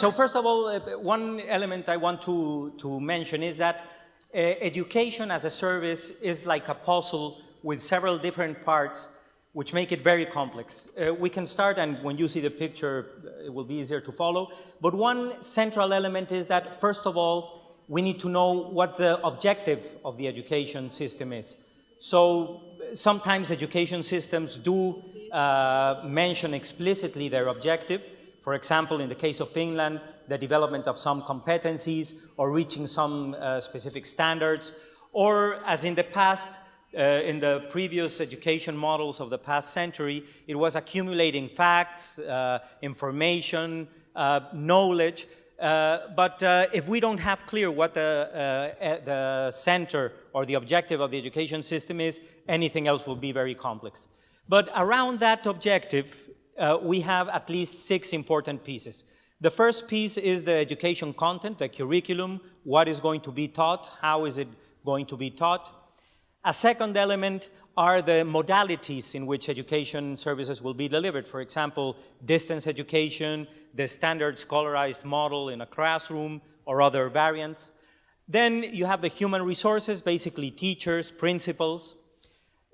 So first of all, one element I want to mention is that education as a service is like a puzzle with several different parts which make it very complex. We can start, and when you see the picture, it will be easier to follow. But one central element is that, first of all, we need to know what the objective of the education system is. So sometimes education systems do mention explicitly their objective. For example, in the case of Finland, the development of some competencies or reaching some specific standards, or as in the past, in the previous education models of the past century, it was accumulating facts, information, knowledge. But if we don't have clear what the center or the objective of the education system is, anything else will be very complex. But around that objective, we have at least 6 important pieces. The first piece is the education content, the curriculum, what is going to be taught, how is it going to be taught. A second element are the modalities in which education services will be delivered. For example, distance education, the standard scholarized model in a classroom, or other variants. Then you have the human resources, basically teachers, principals.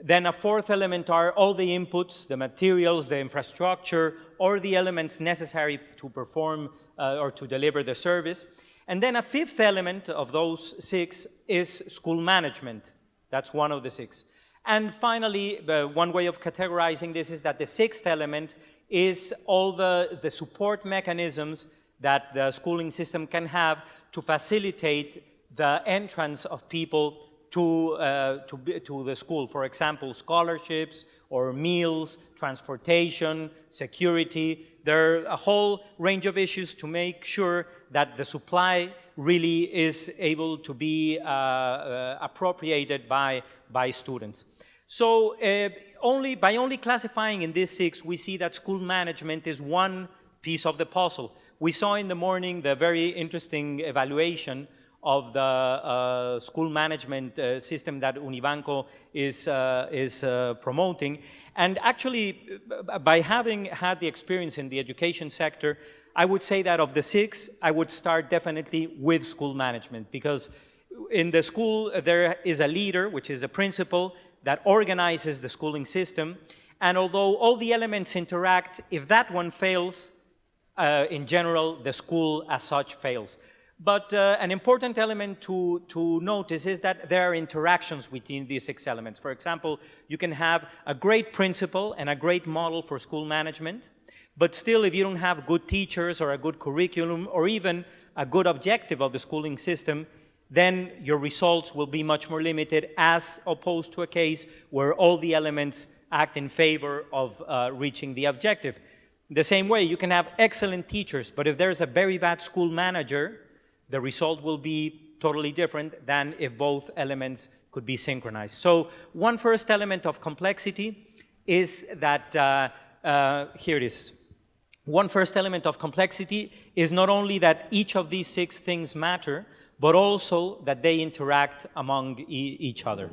Then a fourth element are all the inputs, the materials, the infrastructure, or the elements necessary to perform or to deliver the service. And then a fifth element of those 6 is school management. That's one of the 6. And finally, one way of categorizing this is that the 6th element is all the support mechanisms that the schooling system can have to facilitate the entrance of people to the school. For example, scholarships or meals, transportation, security. There are a whole range of issues to make sure that the supply really is able to be appropriated by students. So by only classifying in these 6, we see that school management is one piece of the puzzle. We saw in the morning the very interesting evaluation of the school management system that Unibanco is promoting. And actually, by having had the experience in the education sector, I would say that of the 6, I would start definitely with school management, because in the school there is a leader, which is a principal, that organizes the schooling system. And although all the elements interact, if that one fails, in general, the school as such fails. But an important element to notice is that there are interactions between these 6 elements. For example, you can have a great principle and a great model for school management, but still, if you don't have good teachers or a good curriculum or even a good objective of the schooling system, then your results will be much more limited, as opposed to a case where all the elements act in favor of reaching the objective. The same way, you can have excellent teachers, but if there's a very bad school manager, the result will be totally different than if both elements could be synchronized. So one first element of complexity is that, here it is. One first element of complexity is not only that each of these 6 things matter, but also that they interact among each other.